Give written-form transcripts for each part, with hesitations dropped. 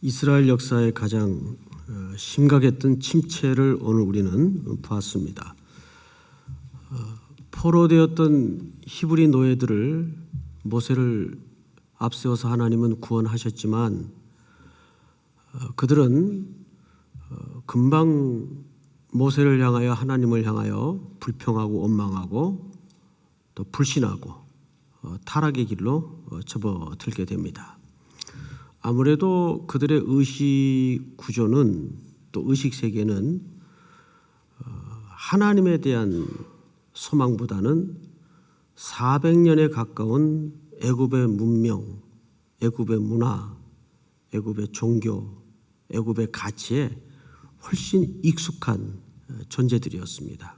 이스라엘 역사의 가장 심각했던 침체를 오늘 우리는 보았습니다. 포로되었던 히브리 노예들을 모세를 앞세워서 하나님은 구원하셨지만 그들은 금방 모세를 향하여 하나님을 향하여 불평하고 원망하고 또 불신하고 타락의 길로 접어들게 됩니다. 아무래도 그들의 의식 구조는 또 의식 세계는 하나님에 대한 소망보다는 400년에 가까운 애굽의 문명, 애굽의 문화, 애굽의 종교, 애굽의 가치에 훨씬 익숙한 존재들이었습니다.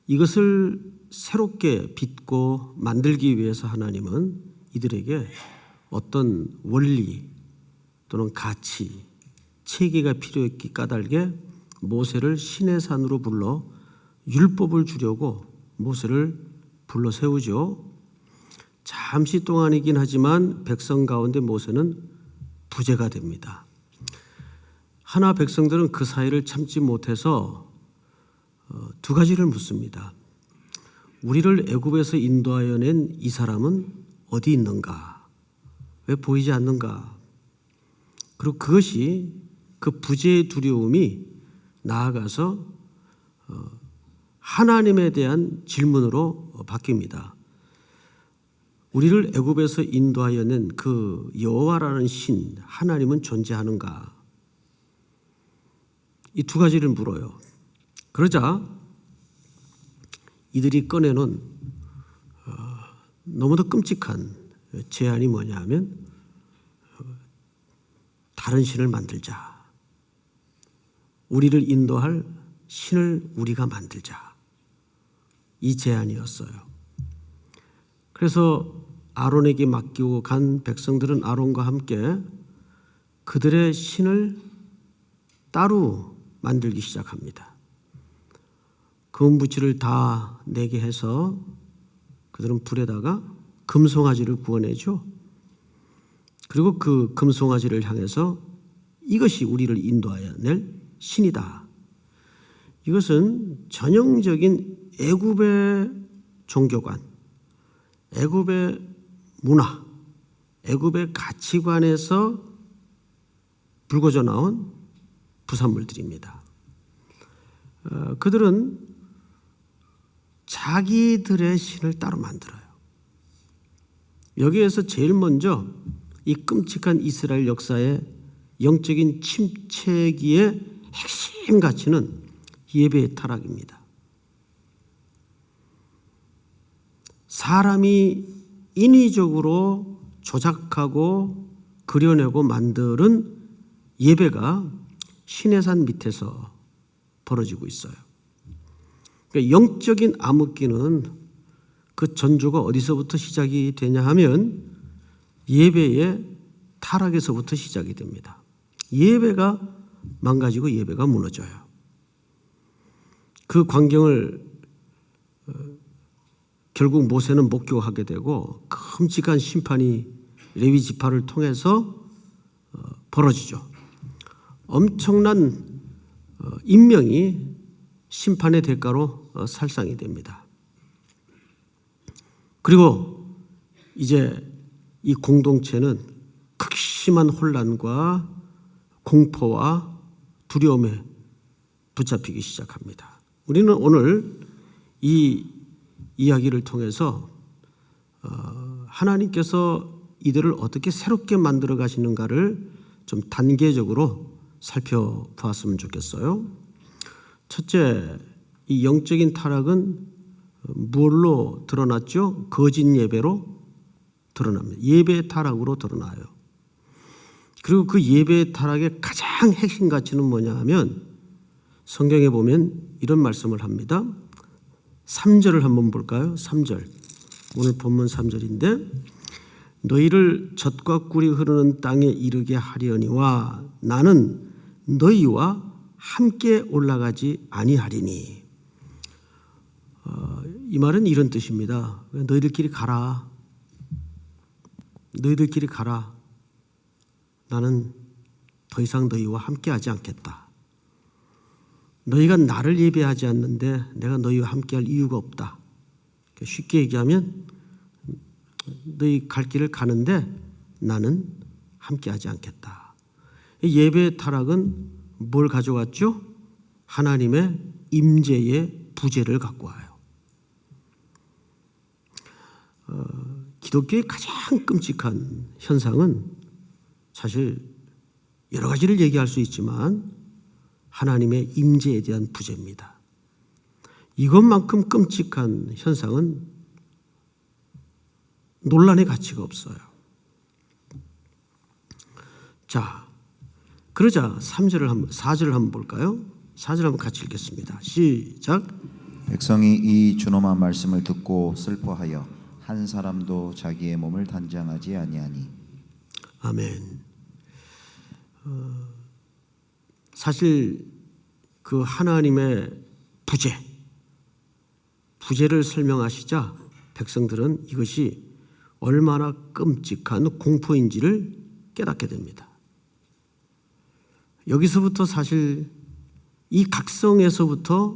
이것을 새롭게 빚고 만들기 위해서 하나님은 이들에게 어떤 원리 또는 가치, 체계가 필요했기 까닭에 모세를 시내산으로 불러 율법을 주려고 모세를 불러 세우죠. 잠시 동안이긴 하지만 백성 가운데 모세는 부재가 됩니다. 하나 백성들은 그 사이를 참지 못해서 두 가지를 묻습니다. 우리를 애굽에서 인도하여 낸 이 사람은 어디 있는가? 왜 보이지 않는가? 그리고 그것이 그 부재의 두려움이 나아가서 하나님에 대한 질문으로 바뀝니다. 우리를 애굽에서 인도하여 낸 그 여호와라는 신 하나님은 존재하는가? 이 두 가지를 물어요. 그러자 이들이 꺼내놓은 너무도 끔찍한 제안이 뭐냐 하면 다른 신을 만들자. 우리를 인도할 신을 우리가 만들자. 이 제안이었어요. 그래서 아론에게 맡기고 간 백성들은 아론과 함께 그들의 신을 따로 만들기 시작합니다. 금부치를 다 내게 해서 그들은 불에다가 금송아지를 구워내죠. 그리고 그 금송아지를 향해서 이것이 우리를 인도하여 낼 신이다. 이것은 전형적인 애굽의 종교관, 애굽의 문화, 애굽의 가치관에서 불거져 나온 부산물들입니다. 그들은 자기들의 신을 따로 만들어요. 여기에서 제일 먼저 이 끔찍한 이스라엘 역사의 영적인 침체기의 핵심 가치는 예배의 타락입니다. 사람이 인위적으로 조작하고 그려내고 만드는 예배가 시내산 밑에서 벌어지고 있어요. 그러니까 영적인 암흑기는 그 전조가 어디서부터 시작이 되냐 하면 예배의 타락에서부터 시작이 됩니다. 예배가 망가지고 예배가 무너져요. 그 광경을 결국 모세는 목격하게 되고 끔찍한 심판이 레위 지파를 통해서 벌어지죠. 엄청난 인명이 심판의 대가로 살상이 됩니다. 그리고 이제 이 공동체는 극심한 혼란과 공포와 두려움에 붙잡히기 시작합니다. 우리는 오늘 이 이야기를 통해서 하나님께서 이들을 어떻게 새롭게 만들어 가시는가를 좀 단계적으로 살펴보았으면 좋겠어요. 첫째, 이 영적인 타락은 뭘로 드러났죠? 거짓 예배로 드러납니다. 예배의 타락으로 드러나요. 그리고 그 예배의 타락의 가장 핵심 가치는 뭐냐 하면 성경에 보면 이런 말씀을 합니다. 3절을 한번 볼까요? 3절. 오늘 본문 3절인데 너희를 젖과 꿀이 흐르는 땅에 이르게 하려니와 나는 너희와 함께 올라가지 아니하리니. 이 말은 이런 뜻입니다. 너희들끼리 가라. 너희들끼리 가라. 나는 더 이상 너희와 함께하지 않겠다. 너희가 나를 예배하지 않는데 내가 너희와 함께할 이유가 없다. 쉽게 얘기하면 너희 갈 길을 가는데 나는 함께하지 않겠다. 예배의 타락은 뭘 가져왔죠? 하나님의 임재의 부재를 갖고 와요. 기독교의 가장 끔찍한 현상은 사실 여러 가지를 얘기할 수 있지만 하나님의 임재에 대한 부재입니다. 이것만큼 끔찍한 현상은 논란의 가치가 없어요. 자, 그러자 4절을 한번 볼까요? 4절 한번 같이 읽겠습니다. 시작. 백성이 이 준엄한 말씀을 듣고 슬퍼하여 한 사람도 자기의 몸을 단장하지 아니하니. 아멘. 사실 그 하나님의 부재를 설명하시자 백성들은 이것이 얼마나 끔찍한 공포인지를 깨닫게 됩니다. 여기서부터 사실 이 각성에서부터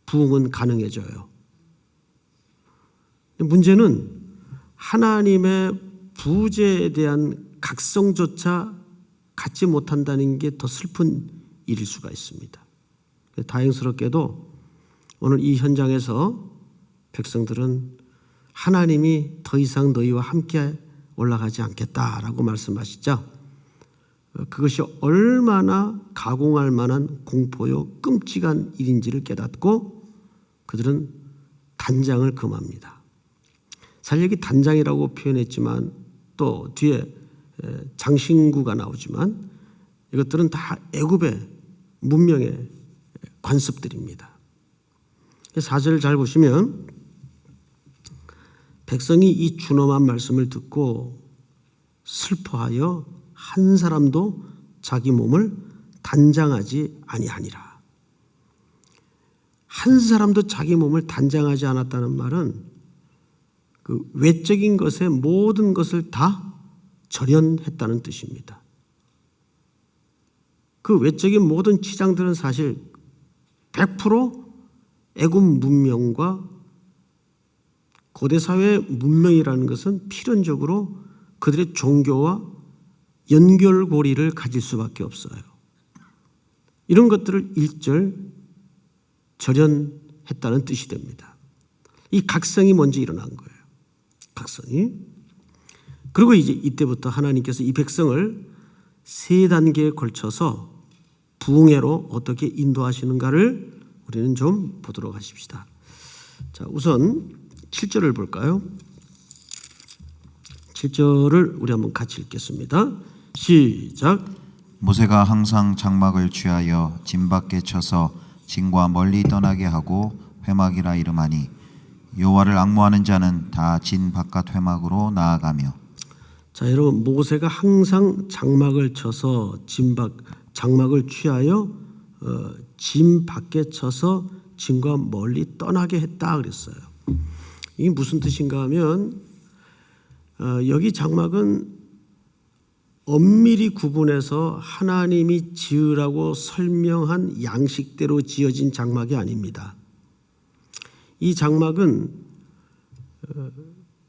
부흥은 가능해져요. 문제는 하나님의 부재에 대한 각성조차 갖지 못한다는 게 더 슬픈 일일 수가 있습니다. 다행스럽게도 오늘 이 현장에서 백성들은 하나님이 더 이상 너희와 함께 올라가지 않겠다라고 말씀하시자 그것이 얼마나 가공할 만한 공포요 끔찍한 일인지를 깨닫고 그들은 단장을 금합니다. 사실 여기 단장이라고 표현했지만 또 뒤에 장신구가 나오지만 이것들은 다 애굽의 문명의 관습들입니다. 4절을 잘 보시면 백성이 이 준엄한 말씀을 듣고 슬퍼하여 한 사람도 자기 몸을 단장하지 아니하니라. 한 사람도 자기 몸을 단장하지 않았다는 말은 그 외적인 것의 모든 것을 다 절연했다는 뜻입니다. 그 외적인 모든 치장들은 사실 100% 애굽 문명과 고대 사회의 문명이라는 것은 필연적으로 그들의 종교와 연결고리를 가질 수밖에 없어요. 이런 것들을 일절 절연했다는 뜻이 됩니다. 이 각성이 먼저 일어난 거예요. 각성이. 그리고 이제 이때부터 하나님께서 이 백성을 세 단계에 걸쳐서 부흥회로 어떻게 인도하시는가를 우리는 좀 보도록 하십시다. 자, 우선 7절을 볼까요? 7절을 우리 한번 같이 읽겠습니다. 시작. 모세가 항상 장막을 취하여 진 밖에 쳐서 진과 멀리 떠나게 하고 회막이라 이름하니 여호와를 앙모하는 자는 다 진 바깥 회막으로 나아가며. 자, 여러분, 모세가 항상 장막을 쳐서 장막을 취하여 진 밖에 쳐서 진과 멀리 떠나게 했다 그랬어요. 이게 무슨 뜻인가 하면 여기 장막은 엄밀히 구분해서 하나님이 지으라고 설명한 양식대로 지어진 장막이 아닙니다. 이 장막은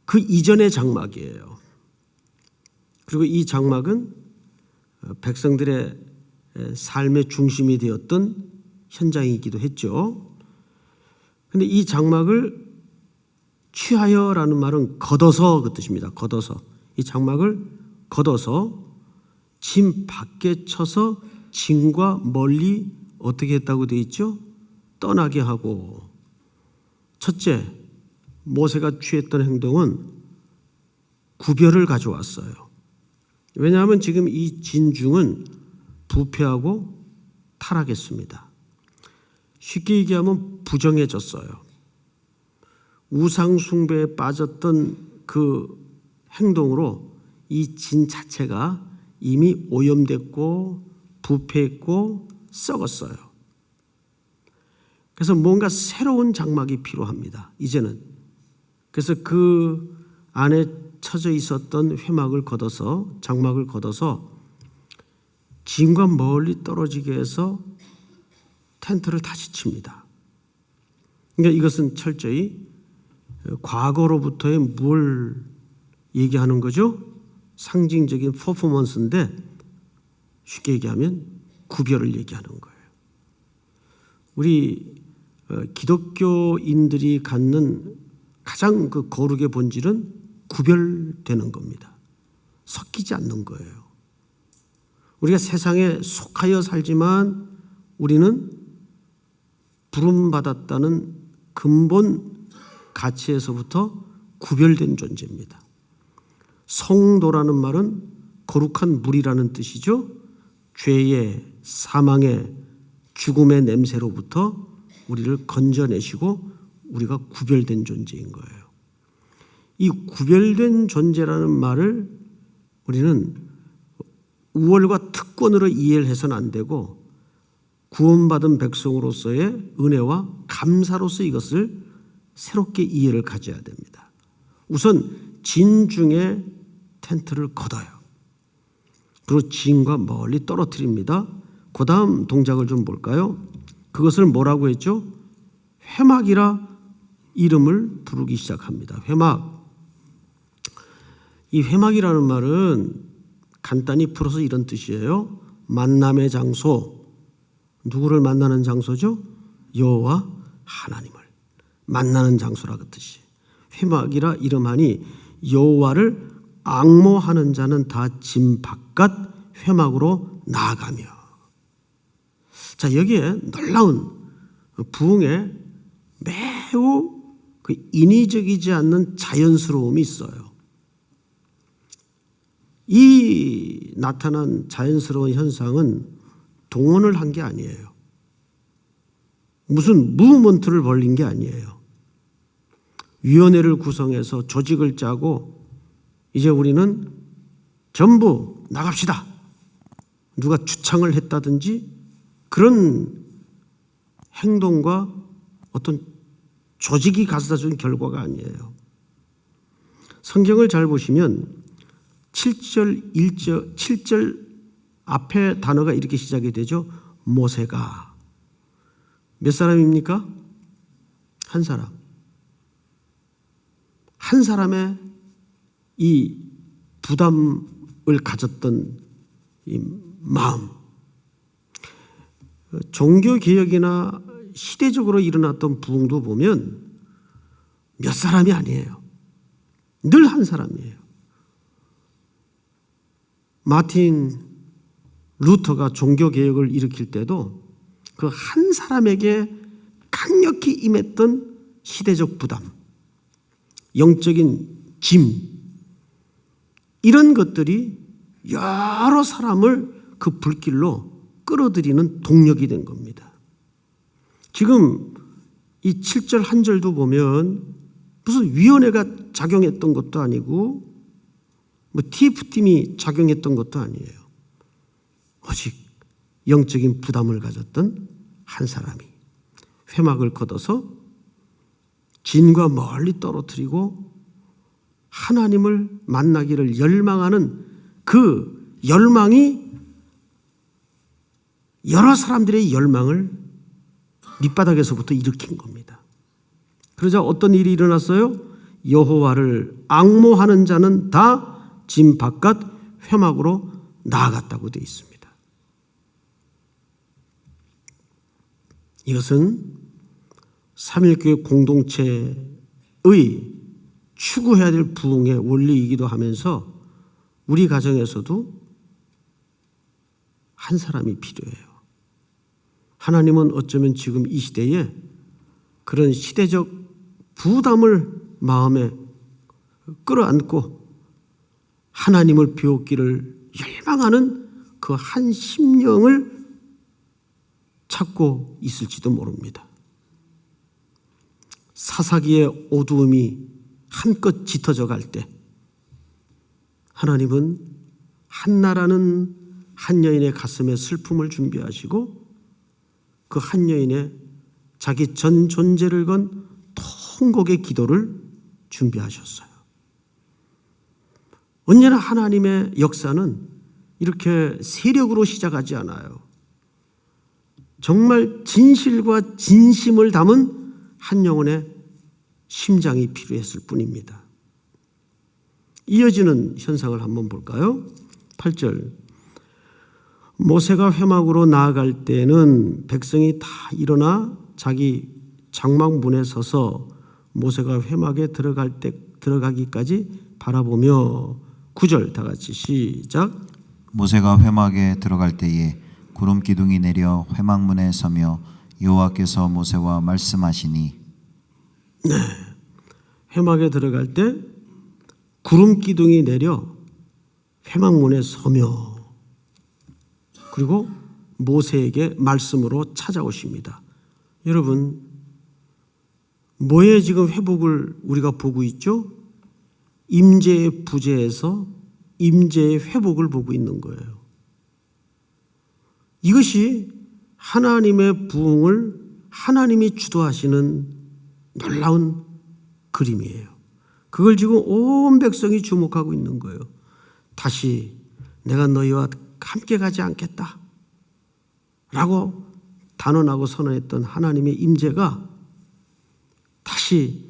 그 이전의 장막이에요. 그리고 이 장막은 백성들의 삶의 중심이 되었던 현장이기도 했죠. 그런데 이 장막을 취하여라는 말은 걷어서 그 뜻입니다. 걷어서. 이 장막을 걷어서 진 밖에 쳐서 진과 멀리 어떻게 했다고 되어 있죠? 떠나게 하고. 첫째, 모세가 취했던 행동은 구별을 가져왔어요. 왜냐하면 지금 이 진중은 부패하고 타락했습니다. 쉽게 얘기하면 부정해졌어요. 우상 숭배에 빠졌던 그 행동으로 이 진 자체가 이미 오염됐고 부패했고 썩었어요. 그래서 뭔가 새로운 장막이 필요합니다. 이제는. 그래서 그 안에 쳐져 있었던 회막을 걷어서 장막을 걷어서 진과 멀리 떨어지게 해서 텐트를 다시 칩니다. 그러니까 이것은 철저히 과거로부터의 뭘 얘기하는 거죠? 상징적인 퍼포먼스인데 쉽게 얘기하면 구별을 얘기하는 거예요. 우리 기독교인들이 갖는 가장 그 거룩의 본질은 구별되는 겁니다. 섞이지 않는 거예요. 우리가 세상에 속하여 살지만 우리는 부름받았다는 근본 가치에서부터 구별된 존재입니다. 성도라는 말은 거룩한 물이라는 뜻이죠. 죄의, 사망의, 죽음의 냄새로부터 우리를 건져내시고 우리가 구별된 존재인 거예요. 이 구별된 존재라는 말을 우리는 우월과 특권으로 이해를 해서는 안 되고 구원받은 백성으로서의 은혜와 감사로서 이것을 새롭게 이해를 가져야 됩니다. 우선 진중에 텐트를 걷어요. 그리고 진과 멀리 떨어뜨립니다. 그 다음 동작을 좀 볼까요? 그것을 뭐라고 했죠? 회막이라 이름을 부르기 시작합니다. 회막. 이 회막이라는 말은 간단히 풀어서 이런 뜻이에요. 만남의 장소. 누구를 만나는 장소죠? 여호와 하나님을 만나는 장소라 그 뜻이. 회막이라 이름하니 여호와를 앙모하는 자는 다 진 바깥 회막으로 나아가며. 자, 여기에 놀라운 부흥에 매우 그 인위적이지 않는 자연스러움이 있어요. 이 나타난 자연스러운 현상은 동원을 한 게 아니에요. 무슨 무브먼트를 벌린 게 아니에요. 위원회를 구성해서 조직을 짜고 이제 우리는 전부 나갑시다. 누가 주창을 했다든지 그런 행동과 어떤 조직이 가져다 준 결과가 아니에요. 성경을 잘 보시면 7절 앞에 단어가 이렇게 시작이 되죠. 모세가. 몇 사람입니까? 한 사람. 한 사람의 이 부담을 가졌던 이 마음. 종교개혁이나 시대적으로 일어났던 부흥도 보면 몇 사람이 아니에요. 늘 한 사람이에요. 마틴 루터가 종교개혁을 일으킬 때도 그 한 사람에게 강력히 임했던 시대적 부담, 영적인 짐, 이런 것들이 여러 사람을 그 불길로 끌어들이는 동력이 된 겁니다. 지금 이 7절 한 절도 보면 무슨 위원회가 작용했던 것도 아니고 뭐 TF팀이 작용했던 것도 아니에요. 오직 영적인 부담을 가졌던 한 사람이 회막을 걷어서 진과 멀리 떨어뜨리고 하나님을 만나기를 열망하는 그 열망이 여러 사람들의 열망을 밑바닥에서부터 일으킨 겁니다. 그러자 어떤 일이 일어났어요? 여호와를 앙모하는 자는 다 진 바깥 회막으로 나아갔다고 되어 있습니다. 이것은 삼일교회 공동체의 추구해야 될 부흥의 원리이기도 하면서 우리 가정에서도 한 사람이 필요해요. 하나님은 어쩌면 지금 이 시대에 그런 시대적 부담을 마음에 끌어안고 하나님을 배웠기를 열망하는 그 한 심령을 찾고 있을지도 모릅니다. 사사기의 어두움이 한껏 짙어져 갈 때 하나님은 한나라는 한 여인의 가슴에 슬픔을 준비하시고 그 한 여인의 자기 전 존재를 건 통곡의 기도를 준비하셨어요. 언제나 하나님의 역사는 이렇게 세력으로 시작하지 않아요. 정말 진실과 진심을 담은 한 영혼의 심장이 필요했을 뿐입니다. 이어지는 현상을 한번 볼까요? 8절. 모세가 회막으로 나아갈 때는 백성이 다 일어나 자기 장막 문에 서서 모세가 회막에 들어가기까지 바라보며 9절 다 같이 시작. 모세가 회막에 들어갈 때에 구름 기둥이 내려 회막문에 서며 여호와께서 모세와 말씀하시니. 회막에 들어갈 때 구름 기둥이 내려 회막문에 서며 그리고 모세에게 말씀으로 찾아오십니다. 여러분, 뭐의 지금 회복을 우리가 보고 있죠? 임재의 부재에서 임재의 회복을 보고 있는 거예요. 이것이 하나님의 부흥을 하나님이 주도하시는 놀라운 그림이에요. 그걸 지금 온 백성이 주목하고 있는 거예요. 다시 내가 너희와 함께 가지 않겠다 라고 단언하고 선언했던 하나님의 임재가 다시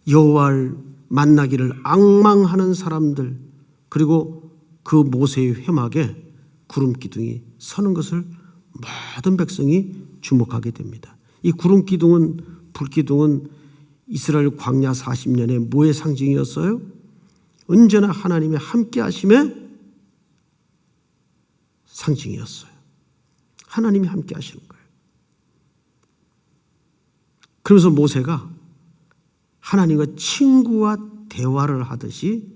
여호와를 만나기를 앙망하는 사람들, 그리고 그 모세의 회막에 구름 기둥이 서는 것을 모든 백성이 주목하게 됩니다. 이 구름 기둥은, 불 기둥은 이스라엘 광야 40년의 뭐의 상징이었어요? 언제나 하나님의 함께 하심의 상징이었어요. 하나님이 함께 하시는 거예요. 그러면서 모세가 하나님과 친구와 대화를 하듯이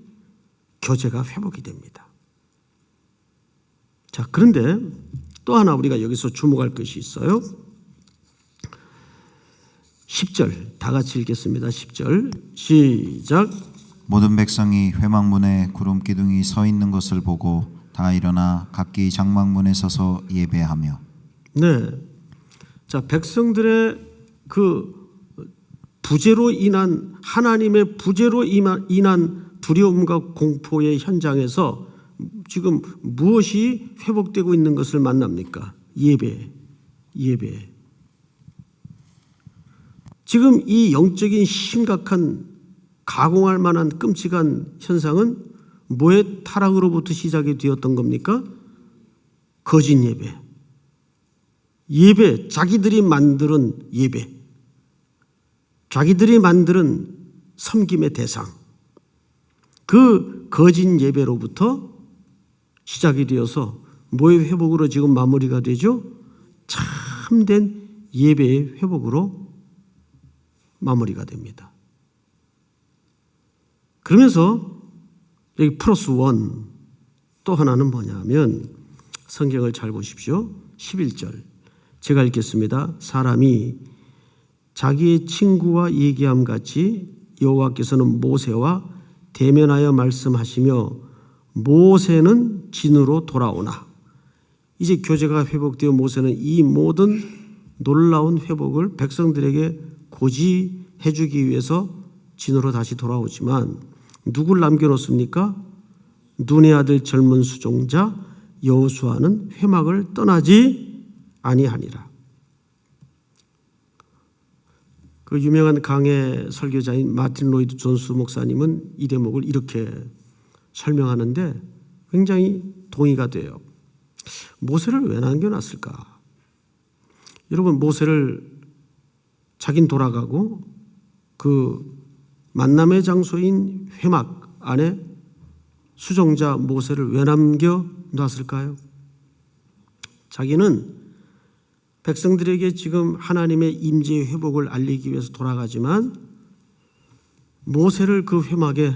교제가 회복이 됩니다. 자, 그런데 또 하나 우리가 여기서 주목할 것이 있어요. 10절 다 같이 읽겠습니다. 10절 시작. 모든 백성이 회막문에 구름 기둥이 서 있는 것을 보고 다 일어나 각기 장막문에 서서 예배하며. 네. 자, 백성들의 그 부재로 인한, 하나님의 부재로 인한 두려움과 공포의 현장에서 지금 무엇이 회복되고 있는 것을 만납니까? 예배. 지금 이 영적인 심각한 가공할 만한 끔찍한 현상은 뭐의 타락으로부터 시작이 되었던 겁니까? 거짓 예배, 자기들이 만드는 예배, 자기들이 만드는 섬김의 대상, 그 거짓 예배로부터 시작이 되어서 뭐의 회복으로 지금 마무리가 되죠? 참된 예배의 회복으로 마무리가 됩니다. 그러면서 여기 플러스 원, 또 하나는 뭐냐면 성경을 잘 보십시오. 11절 제가 읽겠습니다. 사람이 자기의 친구와 얘기함 같이 여호와께서는 모세와 대면하여 말씀하시며 모세는 진으로 돌아오나. 이제 교제가 회복되어 모세는 이 모든 놀라운 회복을 백성들에게 고지해 주기 위해서 진으로 다시 돌아오지만 누굴 남겨놓습니까? 눈의 아들 젊은 수종자 여호수아는 회막을 떠나지 아니하니라. 그 유명한 강해 설교자인 마틴 로이드 존스 목사님은 이 대목을 이렇게 설명하는데 굉장히 동의가 돼요. 모세를 왜 남겨놨을까? 여러분, 모세를 자긴 돌아가고 그 만남의 장소인 회막 안에 수종자 모세를 왜 남겨놨을까요? 자기는 백성들에게 지금 하나님의 임재의 회복을 알리기 위해서 돌아가지만 모세를 그 회막에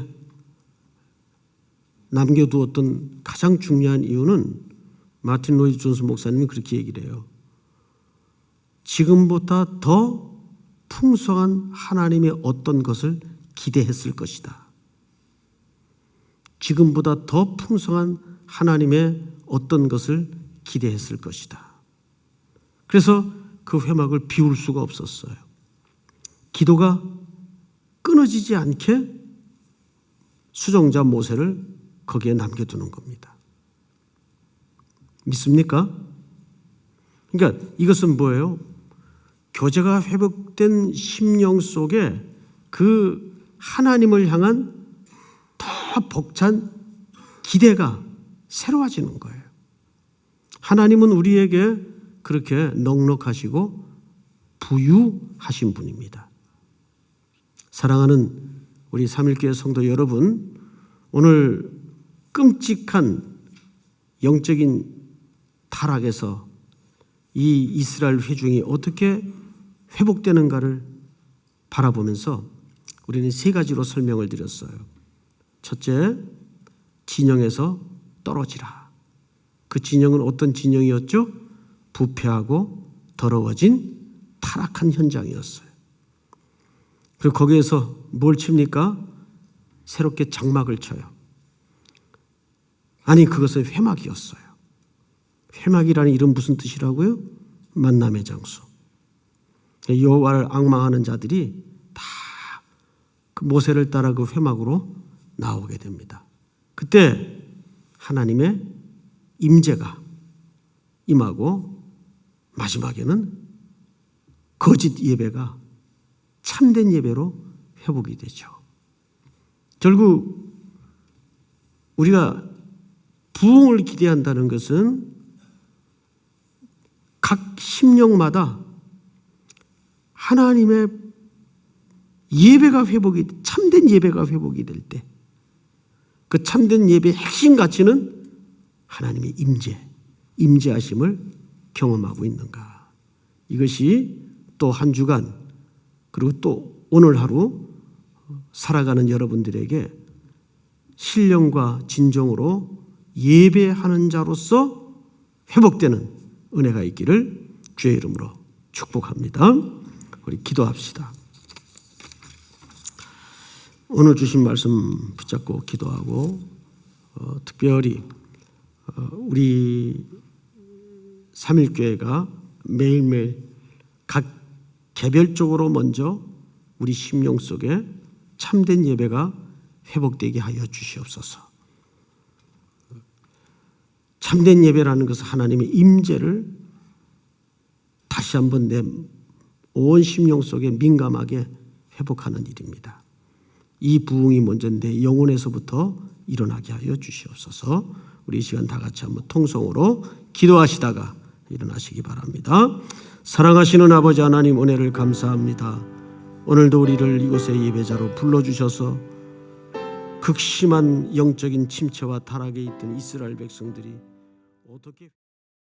남겨두었던 가장 중요한 이유는 마틴 로이드 존스 목사님이 그렇게 얘기를 해요. 지금보다 더 풍성한 하나님의 어떤 것을 기대했을 것이다. 지금보다 더 풍성한 하나님의 어떤 것을 기대했을 것이다. 그래서 그 회막을 비울 수가 없었어요. 기도가 끊어지지 않게 수종자 모세를 거기에 남겨두는 겁니다. 믿습니까? 그러니까 이것은 뭐예요? 교제가 회복된 심령 속에 그 하나님을 향한 더 벅찬 기대가 새로워지는 거예요. 하나님은 우리에게 그렇게 넉넉하시고 부유하신 분입니다. 사랑하는 우리 삼일교회 성도 여러분, 오늘 끔찍한 영적인 타락에서 이 이스라엘 회중이 어떻게 회복되는가를 바라보면서 우리는 세 가지로 설명을 드렸어요. 첫째, 진영에서 떨어지라. 그 진영은 어떤 진영이었죠? 부패하고 더러워진 타락한 현장이었어요. 그리고 거기에서 뭘 칩니까? 새롭게 장막을 쳐요. 아니, 그것은 회막이었어요. 회막이라는 이름 무슨 뜻이라고요? 만남의 장소. 여호와를 앙망하는 자들이 다 그 모세를 따라 그 회막으로 나오게 됩니다. 그때 하나님의 임재가 임하고 마지막에는 거짓 예배가 참된 예배로 회복이 되죠. 결국 우리가 부흥을 기대한다는 것은 각 심령마다 하나님의 예배가 회복이, 참된 예배가 회복이 될 때 그 참된 예배의 핵심 가치는 하나님의 임재하심을 경험하고 있는가. 이것이 또 한 주간 그리고 또 오늘 하루 살아가는 여러분들에게 신령과 진정으로 예배하는 자로서 회복되는 은혜가 있기를 주의 이름으로 축복합니다. 우리 기도합시다. 오늘 주신 말씀 붙잡고 기도하고 특별히 우리 삼일교회가 매일매일 각 개별적으로 먼저 우리 심령 속에 참된 예배가 회복되게 하여 주시옵소서. 참된 예배라는 것은 하나님의 임재를 다시 한번 내 온 심령 속에 민감하게 회복하는 일입니다. 이 부흥이 먼저 내 영혼에서부터 일어나게 하여 주시옵소서. 우리 이 시간 다 같이 한번 통성으로 기도하시다가 일어나시기 바랍니다. 사랑하시는 아버지 하나님, 은혜를 감사합니다. 오늘도 우리를 이곳에 예배자로 불러주셔서 극심한 영적인 침체와 타락에 있던 이스라엘 백성들이 어떻게